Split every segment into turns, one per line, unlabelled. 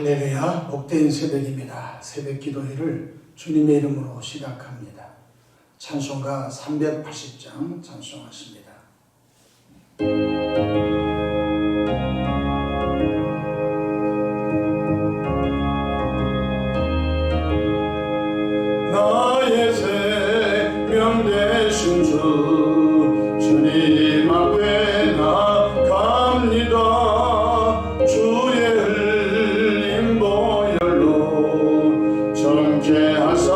할렐루야, 복된 새벽입니다. 새벽 기도회를 주님의 이름으로 시작합니다. 찬송가 380장 찬송하십니다. 나의 생명 되신 주 주님 앞에 나갑니다. 주의 흘린 보혈로 정케 하사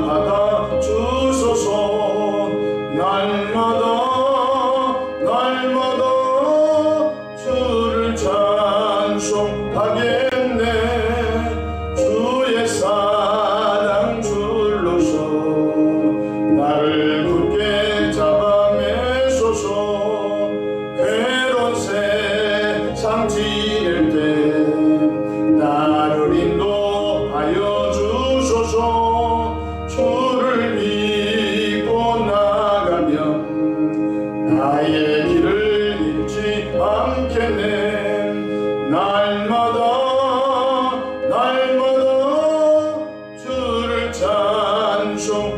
받아 주소서. 날마다 주를 찬송하겠네. 주의 사랑 줄로서 나를 굳게 잡아 매소서. 괴로운 세상 지낼 때 나를 인도하여 주소서. 주를 믿고 나가면 나의 길을 잃지 않겠네. 날마다 주를 찬송하겠네.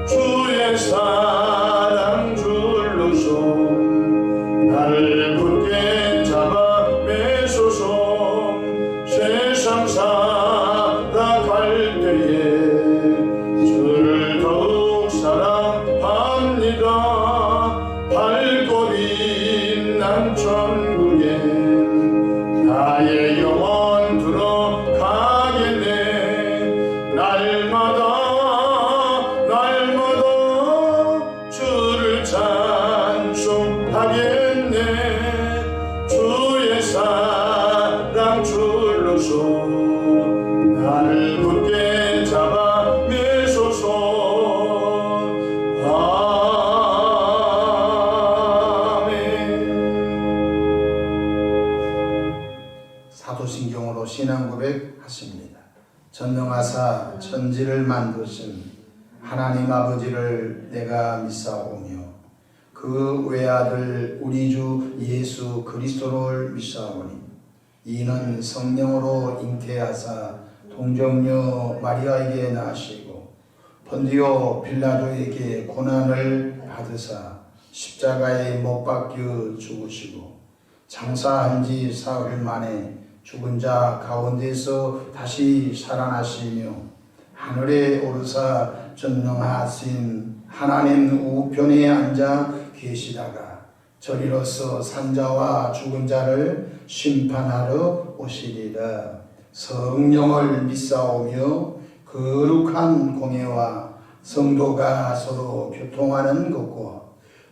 주의 사랑 줄로서 나를 굳게 잡아 매소서. 세상 살아갈 때에 주를 더욱 사랑합니다. 발걸이 난 천국에 나의 영혼 들어가겠네. 날마다 주를 찬송하겠네. 주의 사랑 줄로서 나를 굳게 잡아 매소서. 사도신경으로 신앙 고백하십니다. 전능하사 천지를 만드신 하나님 아버지를 내가 믿사오며 그 외아들 우리 주 예수 그리스도를 믿사오니 이는 성령으로 잉태하사 동정녀 마리아에게 나시고 본디오 빌라도에게 고난을 받으사 십자가에 못 박혀 죽으시고 장사한 지 사흘 만에 죽은 자 가운데서 다시 살아나시며 하늘에 오르사 전능하신 하나님 우편에 앉아 계시다가 저리로서 산자와 죽은 자를 심판하러 오시리라. 성령을 믿사오며 거룩한 공예와 성도가 서로 교통하는 것과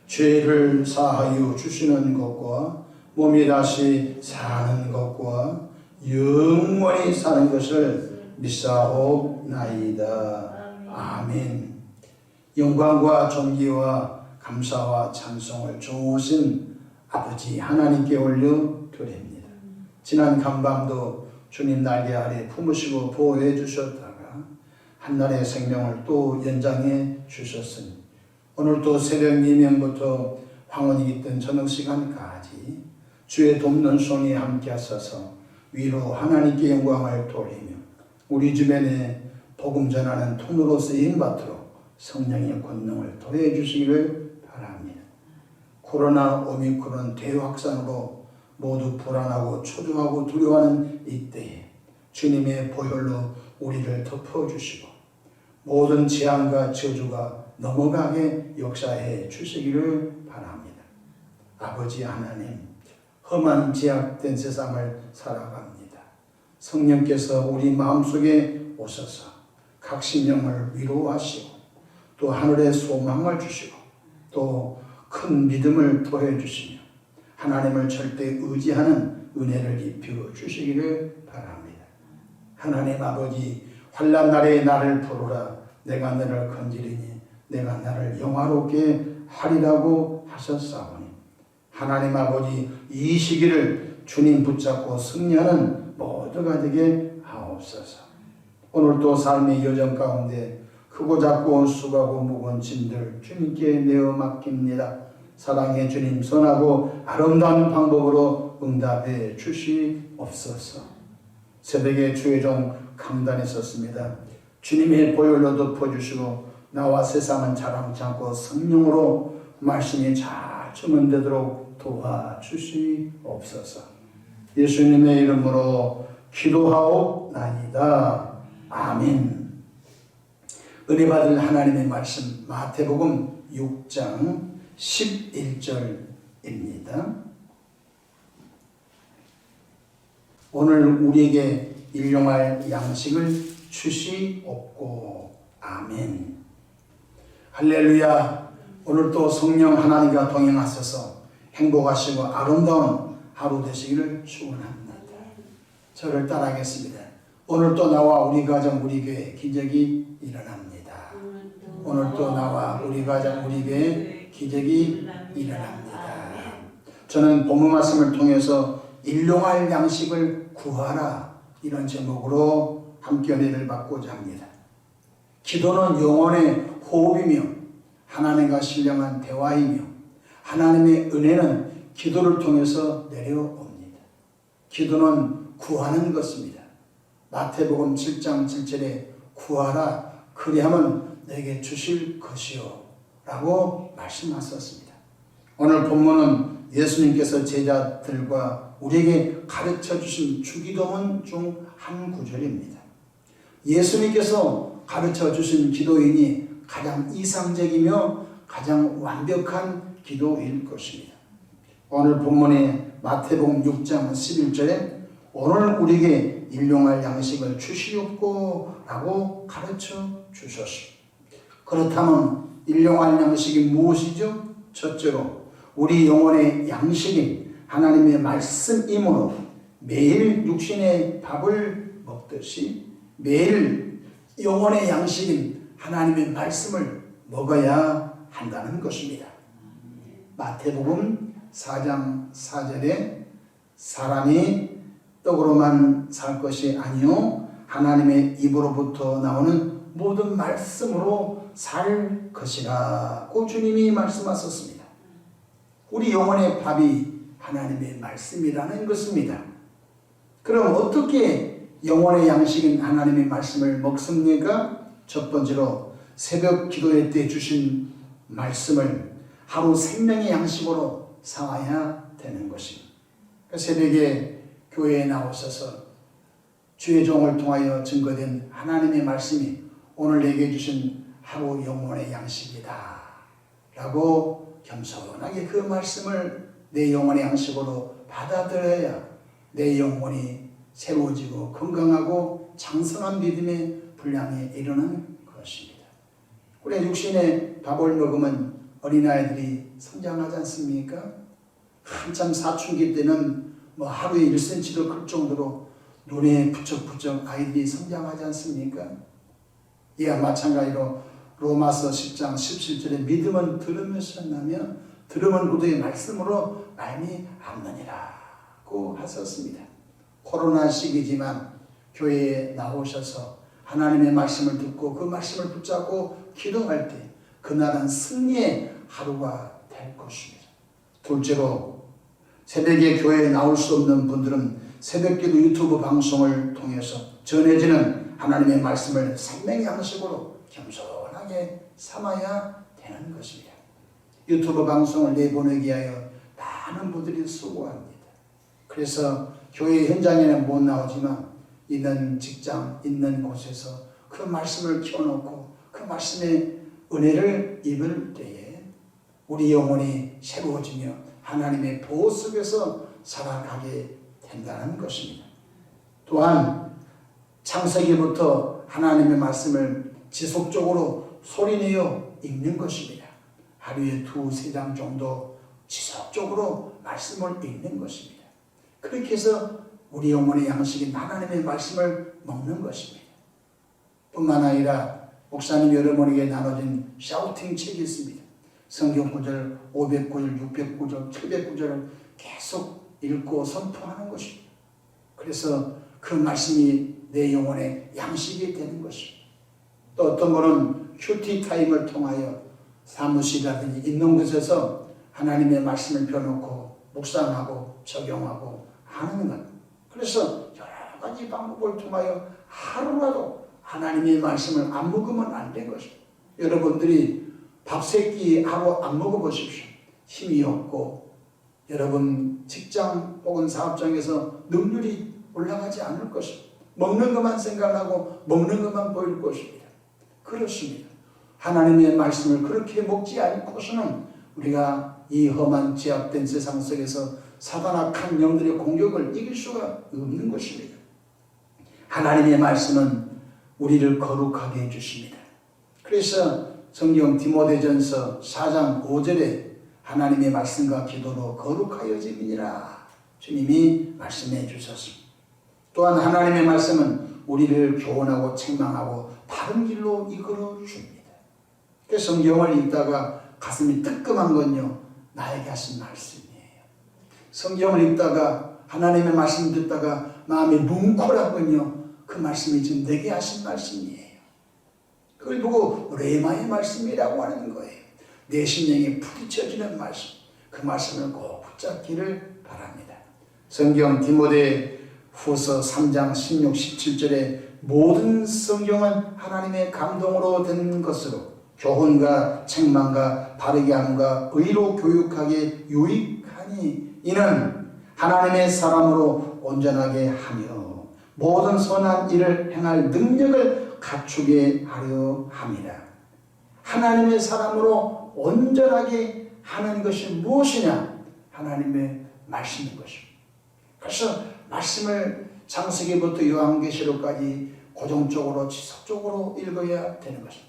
죄를 사하여 주시는 것과 몸이 다시 사는 것과 영원히 사는 것을 믿사옵나이다. 아멘. 영광과 존귀와 감사와 찬송을 좋으신 아버지 하나님께 올려드립니다. 지난 간밤도 주님 날개 아래 품으시고 보호해 주셨다가 한날의 생명을 또 연장해 주셨으니 오늘 또 새벽 미명부터 황혼이 깃든 저녁 시간까지 주의 돕는 손이 함께 하셔서 위로 하나님께 영광을 돌리며 우리 주변에 복음 전하는 통로로 쓰임받도록 성령의 권능을 더해 주시기를 바랍니다. 코로나 오미크론 대확산으로 모두 불안하고 초조하고 두려워하는 이때에 주님의 보혈로 우리를 덮어주시고 모든 재앙과 저주가 넘어가게 역사해 주시기를 바랍니다. 아버지 하나님, 험한 제약된 세상을 살아갑니다. 성령께서 우리 마음속에 오셔서 각 심령을 위로하시고 또 하늘의 소망을 주시고 또 큰 믿음을 더해 주시며 하나님을 절대 의지하는 은혜를 입혀 주시기를 바랍니다. 하나님 아버지, 환난 날에 나를 부르라. 내가 너를 건지리니 내가 나를 영화롭게 하리라고 하셨사오니 하나님 아버지, 이 시기를 주님 붙잡고 승리하는 모두가 되게 하옵소서. 오늘도 삶의 여정 가운데 크고 작고 수고하고 무거운 짐들 주님께 내어 맡깁니다. 사랑의 주님, 선하고 아름다운 방법으로 응답해 주시옵소서. 주시옵소서. 새벽에 주의 종 강단에 섰습니다. 주님의 보혈로 덮어주시고 나와 세상은 자랑치 않고 성령으로 말씀이 잘 전문되도록 도와주시옵소서. 예수님의 이름으로 기도하옵나이다. 아멘. 은혜 받을 하나님의 말씀 마태복음 6장 11절입니다. 오늘 우리에게 일용할 양식을 주시옵고. 아멘. 할렐루야. 오늘도 성령 하나님과 동행하셔서 행복하시고 아름다운 하루 되시기를 축원합니다. 저를 따라하겠습니다. 오늘도 나와 우리 가정 우리 교회 기적이 일어납니다. 오늘도 나와 우리 가정 우리 교회 기적이 일어납니다. 저는 본문 말씀을 통해서 일용할 양식을 구하라 이런 제목으로 함께 은혜를 받고자 합니다. 기도는 영혼의 호흡이며 하나님과 신령한 대화이며 하나님의 은혜는 기도를 통해서 내려옵니다. 기도는 구하는 것입니다. 마태복음 7장 7절에 구하라 그리하면 내게 주실 것이요 라고 말씀하셨습니다. 오늘 본문은 예수님께서 제자들과 우리에게 가르쳐 주신 주기도문 중 한 구절입니다. 예수님께서 가르쳐 주신 기도인이 가장 이상적이며 가장 완벽한 기도일 것입니다. 오늘 본문의 마태복음 6장 11절에 오늘 우리에게 일용할 양식을 주시옵고 라고 가르쳐 주셨습니다. 그렇다면 일용할 양식이 무엇이죠? 첫째로 우리 영혼의 양식인 하나님의 말씀이므로 매일 육신의 밥을 먹듯이 매일 영혼의 양식인 하나님의 말씀을 먹어야 한다는 것입니다. 마태복음 4장 4절에 사람이 떡으로만 살 것이 아니요 하나님의 입으로부터 나오는 모든 말씀으로 살 것이라고 주님이 말씀하셨습니다. 우리 영혼의 밥이 하나님의 말씀이라는 것입니다. 그럼 어떻게 영혼의 양식인 하나님의 말씀을 먹습니까? 첫 번째로 새벽 기도회 때 주신 말씀을 하루 생명의 양식으로 삼아야 되는 것입니다. 새벽에 교회에 나오셔서 주의 종을 통하여 증거된 하나님의 말씀이 오늘 내게 주신 하루 영혼의 양식이다 라고 겸손하게 그 말씀을 내 영혼의 양식으로 받아들여야 내 영혼이 세워지고 건강하고 장성한 믿음의 분량에 이르는 것입니다. 우리 육신의 밥을 먹으면 어린아이들이 성장하지 않습니까? 한참 사춘기 때는 하루에 1cm도 클 정도로 눈에 부쩍부쩍 아이들이 성장하지 않습니까? 이와 마찬가지로 로마서 10장 17절에 믿음은 들으면서 나며 들으면 그의 말씀으로 말미암느니라고 하셨습니다. 코로나 시기지만 교회에 나오셔서 하나님의 말씀을 듣고 그 말씀을 붙잡고 기도할 때 그날은 승리의 하루가 될 것입니다. 둘째로 새벽에 교회에 나올 수 없는 분들은 새벽기도 유튜브 방송을 통해서 전해지는 하나님의 말씀을 생명의 양식으로 겸손하게 삼아야 되는 것입니다. 유튜브 방송을 내보내기 위하여 많은 분들이 수고합니다. 그래서 교회 현장에는 못 나오지만 있는 직장, 있는 곳에서 그 말씀을 켜놓고 그 말씀의 은혜를 입을 때에 우리 영혼이 새로워지며 하나님의 보호 속에서 살아가게 된다는 것입니다. 또한 창세기부터 하나님의 말씀을 지속적으로 소리내어 읽는 것입니다. 하루에 2-3장 정도 지속적으로 말씀을 읽는 것입니다. 그렇게 해서 우리 영혼의 양식인 하나님의 말씀을 먹는 것입니다. 뿐만 아니라 목사님 여러분에게 나눠진 샤우팅 책이 있습니다. 성경 구절 509절, 609절, 709절을 계속 읽고 선포하는 것입니다. 그래서 그 말씀이 내 영혼의 양식이 되는 것입니다. 또 어떤 분은 큐티 타임을 통하여 사무실이라든지 있는 곳에서 하나님의 말씀을 펴놓고 묵상하고 적용하고 하는 것. 그래서 여러 가지 방법을 통하여 하루라도 하나님의 말씀을 안 먹으면 안 된 것입니다. 여러분들이 밥 세 끼 하루 안 먹어보십시오. 힘이 없고 여러분 직장 혹은 사업장에서 능률이 올라가지 않을 것입니다. 먹는 것만 생각하고 먹는 것만 보일 것입니다. 그렇습니다. 하나님의 말씀을 그렇게 먹지 않고서는 우리가 이 험한 제압된 세상 속에서 사단과 악한 영들의 공격을 이길 수가 없는 것입니다. 하나님의 말씀은 우리를 거룩하게 해주십니다. 그래서 성경 디모데전서 4장 5절에 하나님의 말씀과 기도로 거룩하여짐이니라 주님이 말씀해 주셨습니다. 또한 하나님의 말씀은 우리를 교훈하고 책망하고 바른 길로 이끌어 줍니다. 그래서 성경을 읽다가 가슴이 뜨끔한 건요, 나에게 하신 말씀이에요. 성경을 읽다가 하나님의 말씀 듣다가 마음이 뭉클한 건요, 그 말씀이 지금 내게 하신 말씀이에요. 그걸 보고 레마의 말씀이라고 하는 거예요. 내 심령에 부딪혀지는 말씀, 그 말씀을 꼭 붙잡기를 바랍니다. 성경 디모데 후서 3장 16, 17절에 모든 성경은 하나님의 감동으로 된 것으로 교훈과 책망과 바르게 함과 의로 교육하게 유익하니 이는 하나님의 사람으로 온전하게 하며 모든 선한 일을 행할 능력을 갖추게 하려 함이라. 하나님의 사람으로 온전하게 하는 것이 무엇이냐? 하나님의 말씀인 것입니다. 그래서 말씀을 창세기부터 요한계시록까지 고정적으로 지속적으로 읽어야 되는 것입니다.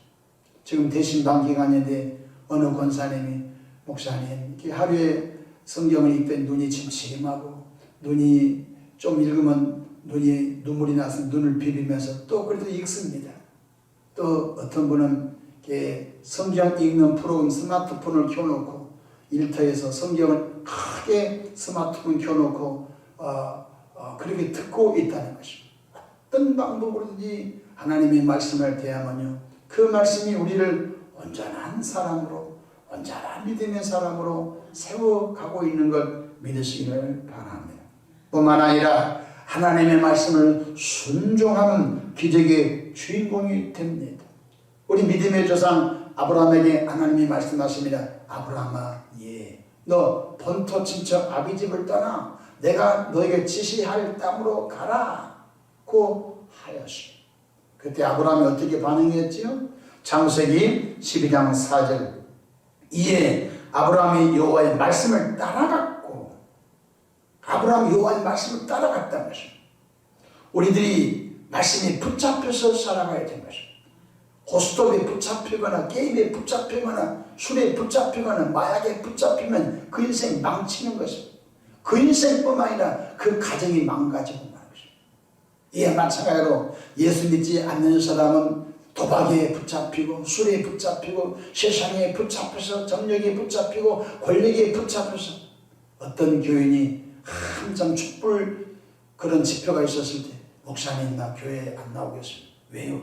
지금 대신 단기간인데 어느 권사님이 목사님 이렇게 하루에 성경을 읽던 눈이 침침하고 눈이 좀 읽으면 눈이 눈물이 나서 눈을 비비면서 또 그래도 읽습니다. 또 어떤 분은 이렇게 성경 읽는 프로그램 스마트폰을 켜놓고 일터에서 성경을 크게 스마트폰 켜놓고 그렇게 듣고 있다는 것입니다. 어떤 방법으로든지 하나님의 말씀을 대하면요, 그 말씀이 우리를 온전한 사람으로, 온전한 믿음의 사람으로 세워가고 있는 것 믿으시기를 바랍니다. 뿐만 아니라 하나님의 말씀을 순종하는 기적의 주인공이 됩니다. 우리 믿음의 조상 아브라함에게 하나님이 말씀하십니다. 아브라함아, 너 본토 친척 아비집을 떠나 내가 너에게 지시할 땅으로 가라고 하였습니다. 그때 아브라함이 어떻게 반응했지요? 창세기 12장 4절. 이에 아브라함이 여호와의 말씀을 따라갔고, 아브라함이 여호와의 말씀을 따라갔다는 것입니다. 우리들이 말씀이 붙잡혀서 살아가야 되는 것입니다. 고스톱에 붙잡히거나 게임에 붙잡히거나 술에 붙잡히거나 마약에 붙잡히면 그 인생 망치는 것입니다. 그 인생뿐만 아니라 그 가정이 망가지고 마는 것입니다. 이에 마찬가지로 예수 믿지 않는 사람은 도박에 붙잡히고 술에 붙잡히고 세상에 붙잡혀서 정력에 붙잡히고 권력에 붙잡혀서 어떤 교인이 한참 촛불 그런 집회가 있었을 때 목사님 나 교회에 안 나오겠습니다. 왜요?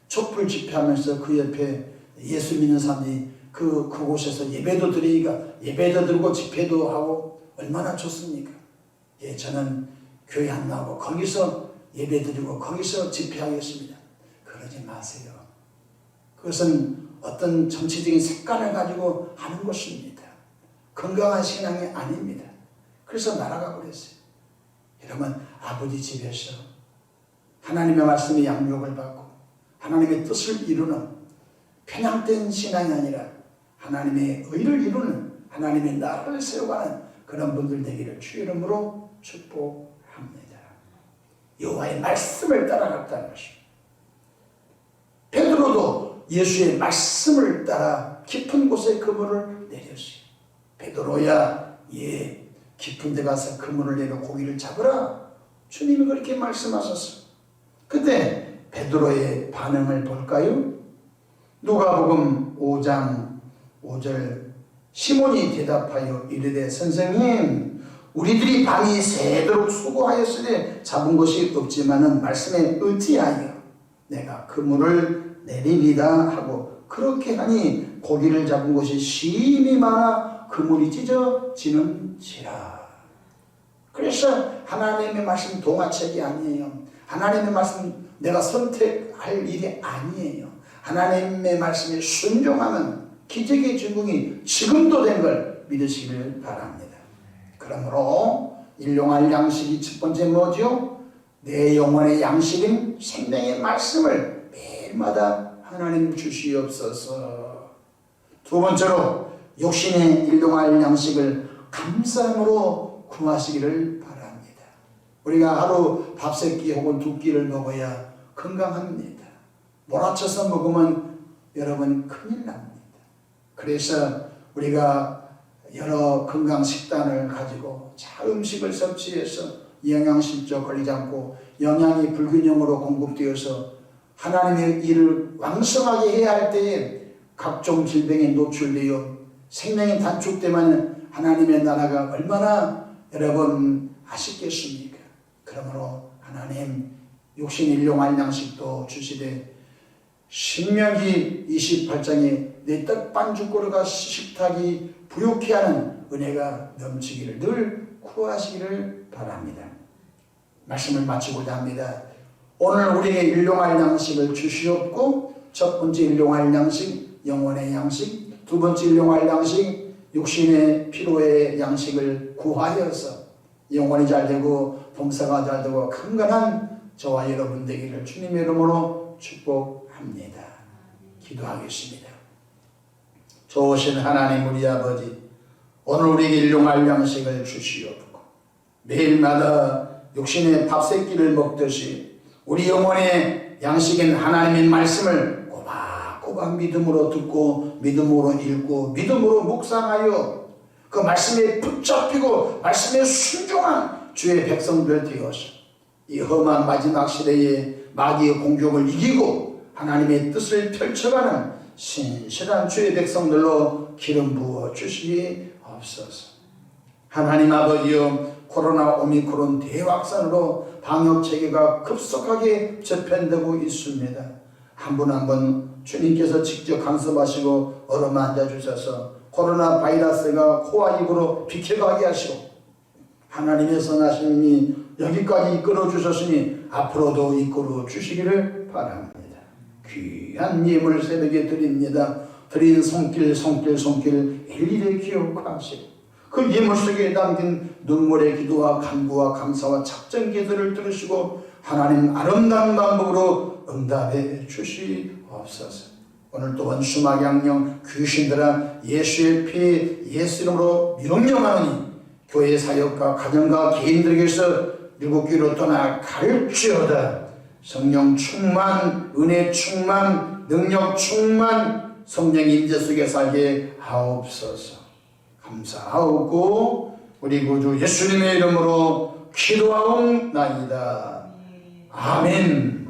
촛불 집회하면서 그 옆에 예수 믿는 사람들이 그곳에서 예배도 드리니까 예배도 드리고 집회도 하고 얼마나 좋습니까? 예, 저는 교회 안 나오고 거기서 예배 드리고 거기서 집회하겠습니다. 그러지 마세요. 그것은 어떤 정치적인 색깔을 가지고 하는 것입니다. 건강한 신앙이 아닙니다. 그래서 날아가 버렸어요. 여러분, 아버지 집에서 하나님의 말씀의 양육을 받고 하나님의 뜻을 이루는 편향된 신앙이 아니라 하나님의 의를 이루는 하나님의 나라를 세워가는 그런 분들 되기를 주의 이름으로 축복합니다. 여호와의 말씀을 따라갔다는 것입니다. 베드로도 예수의 말씀을 따라 깊은 곳에 그물을 내렸어요. 베드로야, 깊은 데 가서 그물을 내려 고기를 잡으라. 주님이 그렇게 말씀하셨어요. 그때 베드로의 반응을 볼까요? 누가복음 5장 5절. 시몬이 대답하여 이르되 선생님, 우리들이 밤이 새도록 수고하였으되 잡은 것이 없지만은 말씀에 의지하여 내가 그물을 내리리다 하고 그렇게 하니 고기를 잡은 것이 심히 많아 그물이 찢어지는지라. 그래서 하나님의 말씀 동화책이 아니에요. 하나님의 말씀 내가 선택할 일이 아니에요. 하나님의 말씀에 순종하는 기적의 주공이 지금도 된 걸 믿으시기를 바랍니다. 그러므로 일용할 양식이 첫 번째 뭐죠? 내 영혼의 양식인 생명의 말씀을 매일마다 하나님 주시옵소서. 두 번째로 육신의 일용할 양식을 감사함으로 구하시기를 바랍니다. 우리가 하루 밥 세 끼 혹은 두 끼를 먹어야 건강합니다. 몰아쳐서 먹으면 여러분 큰일 납니다. 그래서 우리가 여러 건강식단을 가지고 잘 음식을 섭취해서 영양실조 걸리지 않고 영양이 불균형으로 공급되어서 하나님의 일을 왕성하게 해야 할 때에 각종 질병에 노출되어 생명이 단축되면 하나님의 나라가 얼마나 여러분 아쉽겠습니까? 그러므로 하나님 육신 일용할 양식도 주시되 신명기 28장에 내 떡 반죽고르가 식탁이 부욕케 하는 은혜가 넘치기를 늘 구하시기를 바랍니다. 말씀을 마치고자 합니다. 오늘 우리에게 일용할 양식을 주시옵고 첫 번째 일용할 양식 영혼의 양식, 두 번째 일용할 양식 육신의 피로의 양식을 구하여서 영혼이 잘되고 봉사가 잘되고 강건한 저와 여러분 되기를 주님의 이름으로 축복합니다. 기도하겠습니다. 좋으신 하나님 우리 아버지, 오늘 우리에게 일용할 양식을 주시옵고 매일마다 육신의 밥 세 끼를 먹듯이 우리 영혼의 양식인 하나님의 말씀을 꼬박꼬박 믿음으로 듣고 믿음으로 읽고 믿음으로 묵상하여 그 말씀에 붙잡히고 말씀에 순종한 주의 백성들 되어서 이 험한 마지막 시대에 마귀의 공격을 이기고 하나님의 뜻을 펼쳐가는 신실한 주의 백성들로 기름 부어 주시옵소서. 하나님 아버지여, 코로나 오미크론 대확산으로 방역 체계가 급속하게 재편되고 있습니다. 한 분 한 분 주님께서 직접 간섭하시고 어루만져 주셔서 코로나 바이러스가 코와 입으로 비켜가게 하시고 하나님의 선하심이 여기까지 이끌어 주셨으니 앞으로도 이끌어 주시기를 바랍니다. 귀한 예물 새벽에 드립니다. 드린 손길 일일이 기억하시고 그 예물 속에 담긴 눈물의 기도와 간구와 감사와 작전 기도를 들으시고 하나님 아름다운 방법으로 응답해 주시옵소서. 오늘 또한 수막 양령 귀신들아 예수의 피 예수 이름으로 명령하노니 교회 사역과 가정과 개인들에게서 일곱 교회로 떠나 갈지어다. 성령 충만, 은혜 충만, 능력 충만, 성령 임재 속에 살게 하옵소서. 감사하고 우리 구주 예수님의 이름으로 기도하옵나이다. 아멘.